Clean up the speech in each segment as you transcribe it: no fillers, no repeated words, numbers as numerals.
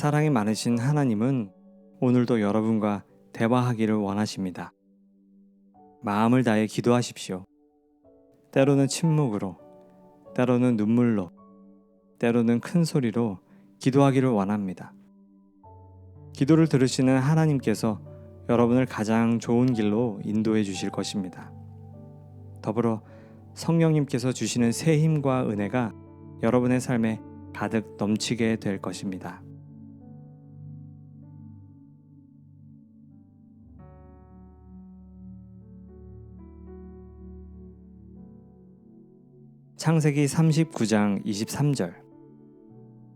사랑이 많으신 하나님은 오늘도 여러분과 대화하기를 원하십니다. 마음을 다해 기도하십시오. 때로는 침묵으로, 때로는 눈물로, 때로는 큰 소리로 기도하기를 원합니다. 기도를 들으시는 하나님께서 여러분을 가장 좋은 길로 인도해 주실 것입니다. 더불어 성령님께서 주시는 새 힘과 은혜가 여러분의 삶에 가득 넘치게 될 것입니다. 창세기 39장 23절.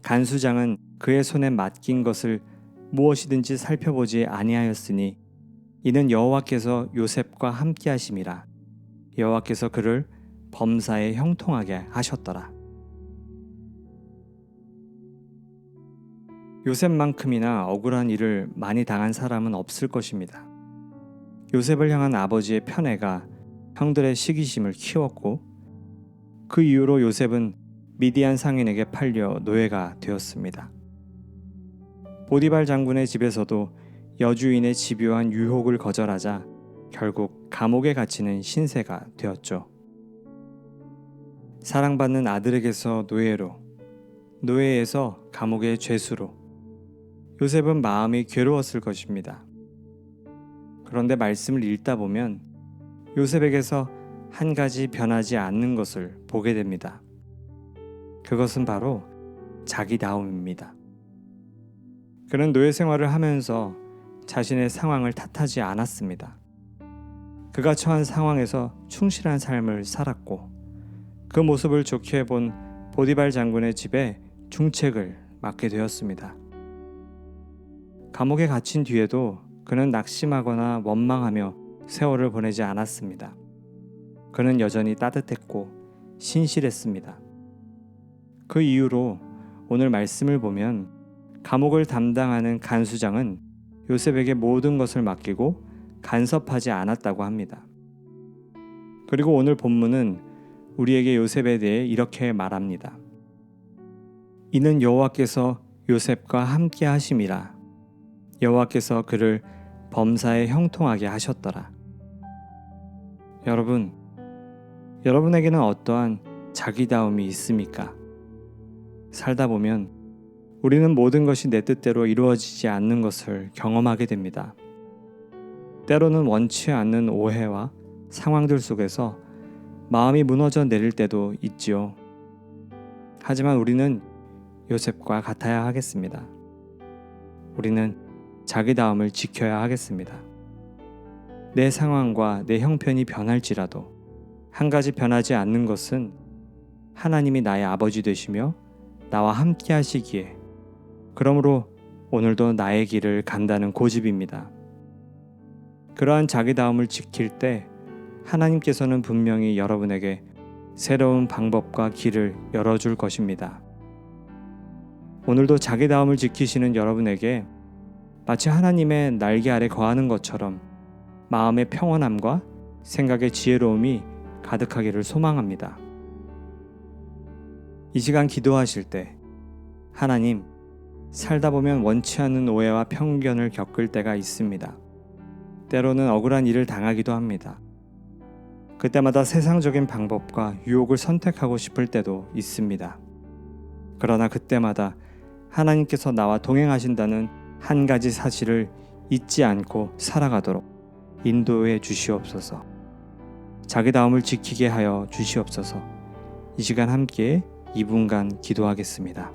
간수장은 그의 손에 맡긴 것을 무엇이든지 살펴보지 아니하였으니 이는 여호와께서 요셉과 함께 하심이라. 여호와께서 그를 범사에 형통하게 하셨더라. 요셉만큼이나 억울한 일을 많이 당한 사람은 없을 것입니다. 요셉을 향한 아버지의 편애가 형들의 시기심을 키웠고 그 이후로 요셉은 미디안 상인에게 팔려 노예가 되었습니다. 보디발 장군의 집에서도 여주인의 집요한 유혹을 거절하자 결국 감옥에 갇히는 신세가 되었죠. 사랑받는 아들에게서 노예로, 노예에서 감옥의 죄수로 요셉은 마음이 괴로웠을 것입니다. 그런데 말씀을 읽다 보면 요셉에게서 한 가지 변하지 않는 것을 보게 됩니다. 그것은 바로 자기다움입니다. 그는 노예 생활을 하면서 자신의 상황을 탓하지 않았습니다. 그가 처한 상황에서 충실한 삶을 살았고 그 모습을 좋게 본 보디발 장군의 집에 중책을 맡게 되었습니다. 감옥에 갇힌 뒤에도 그는 낙심하거나 원망하며 세월을 보내지 않았습니다. 그는 여전히 따뜻했고 신실했습니다. 그 이후로 오늘 말씀을 보면 감옥을 담당하는 간수장은 요셉에게 모든 것을 맡기고 간섭하지 않았다고 합니다. 그리고 오늘 본문은 우리에게 요셉에 대해 이렇게 말합니다. 이는 여호와께서 요셉과 함께 하심이라. 여호와께서 그를 범사에 형통하게 하셨더라. 여러분에게는 어떠한 자기다움이 있습니까? 살다 보면 우리는 모든 것이 내 뜻대로 이루어지지 않는 것을 경험하게 됩니다. 때로는 원치 않는 오해와 상황들 속에서 마음이 무너져 내릴 때도 있지요. 하지만 우리는 요셉과 같아야 하겠습니다. 우리는 자기다움을 지켜야 하겠습니다. 내 상황과 내 형편이 변할지라도 한 가지 변하지 않는 것은 하나님이 나의 아버지 되시며 나와 함께 하시기에 그러므로 오늘도 나의 길을 간다는 고집입니다. 그러한 자기다움을 지킬 때 하나님께서는 분명히 여러분에게 새로운 방법과 길을 열어줄 것입니다. 오늘도 자기다움을 지키시는 여러분에게 마치 하나님의 날개 아래 거하는 것처럼 마음의 평온함과 생각의 지혜로움이 가득하기를 소망합니다. 이 시간 기도하실 때 하나님, 살다 보면 원치 않는 오해와 편견을 겪을 때가 있습니다. 때로는 억울한 일을 당하기도 합니다. 그때마다 세상적인 방법과 유혹을 선택하고 싶을 때도 있습니다. 그러나 그때마다 하나님께서 나와 동행하신다는 한 가지 사실을 잊지 않고 살아가도록 인도해 주시옵소서. 자기다움을 지키게 하여 주시옵소서. 이 시간 함께 2분간 기도하겠습니다.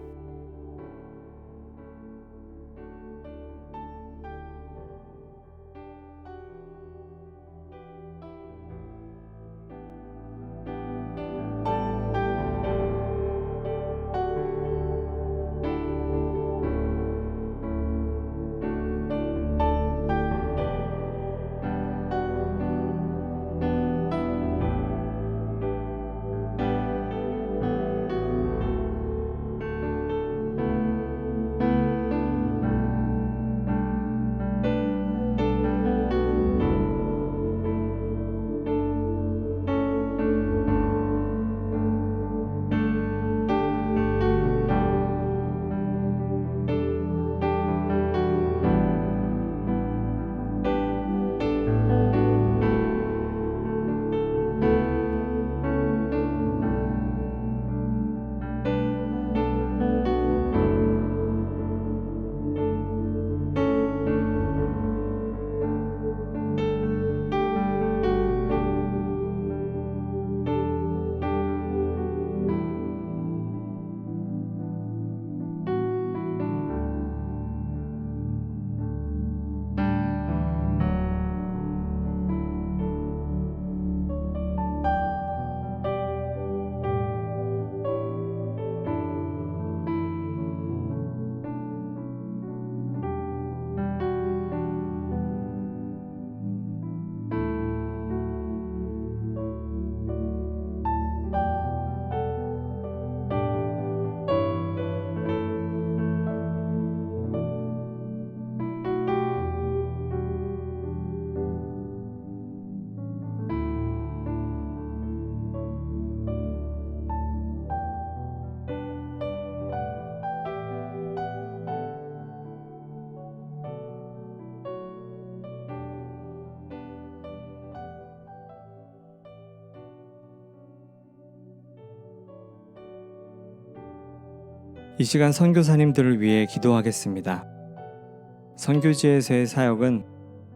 이 시간 선교사님들을 위해 기도하겠습니다. 선교지에서의 사역은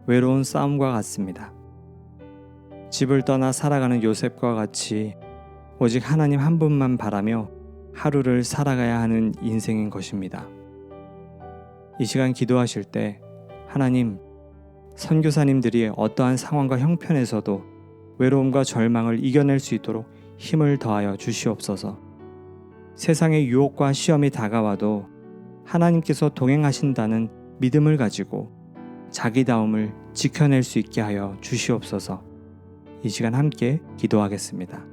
외로운 싸움과 같습니다. 집을 떠나 살아가는 요셉과 같이 오직 하나님 한 분만 바라며 하루를 살아가야 하는 인생인 것입니다. 이 시간 기도하실 때 하나님, 선교사님들이 어떠한 상황과 형편에서도 외로움과 절망을 이겨낼 수 있도록 힘을 더하여 주시옵소서. 세상의 유혹과 시험이 다가와도 하나님께서 동행하신다는 믿음을 가지고 자기다움을 지켜낼 수 있게 하여 주시옵소서. 이 시간 함께 기도하겠습니다.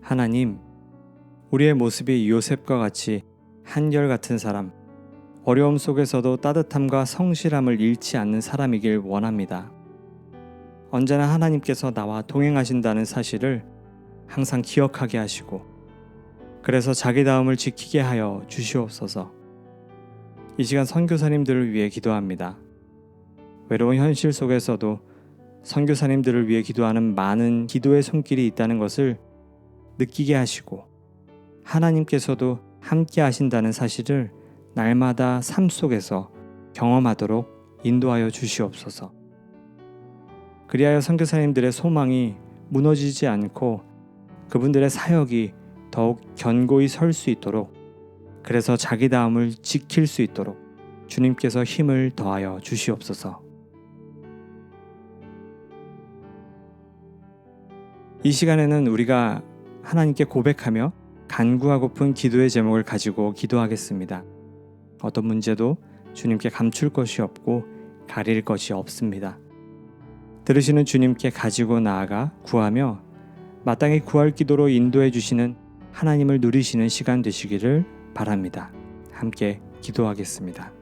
하나님, 우리의 모습이 요셉과 같이 한결같은 사람, 어려움 속에서도 따뜻함과 성실함을 잃지 않는 사람이길 원합니다. 언제나 하나님께서 나와 동행하신다는 사실을 항상 기억하게 하시고, 그래서 자기다움을 지키게 하여 주시옵소서. 이 시간 선교사님들을 위해 기도합니다. 외로운 현실 속에서도 선교사님들을 위해 기도하는 많은 기도의 손길이 있다는 것을 느끼게 하시고, 하나님께서도 함께 하신다는 사실을 날마다 삶 속에서 경험하도록 인도하여 주시옵소서. 그리하여 선교사님들의 소망이 무너지지 않고 그분들의 사역이 더욱 견고히 설 수 있도록, 그래서 자기다움을 지킬 수 있도록 주님께서 힘을 더하여 주시옵소서. 이 시간에는 우리가 하나님께 고백하며 간구하고픈 기도의 제목을 가지고 기도하겠습니다. 어떤 문제도 주님께 감출 것이 없고 가릴 것이 없습니다. 들으시는 주님께 가지고 나아가 구하며 마땅히 구할 기도로 인도해 주시는 하나님을 누리시는 시간 되시기를 바랍니다. 함께 기도하겠습니다.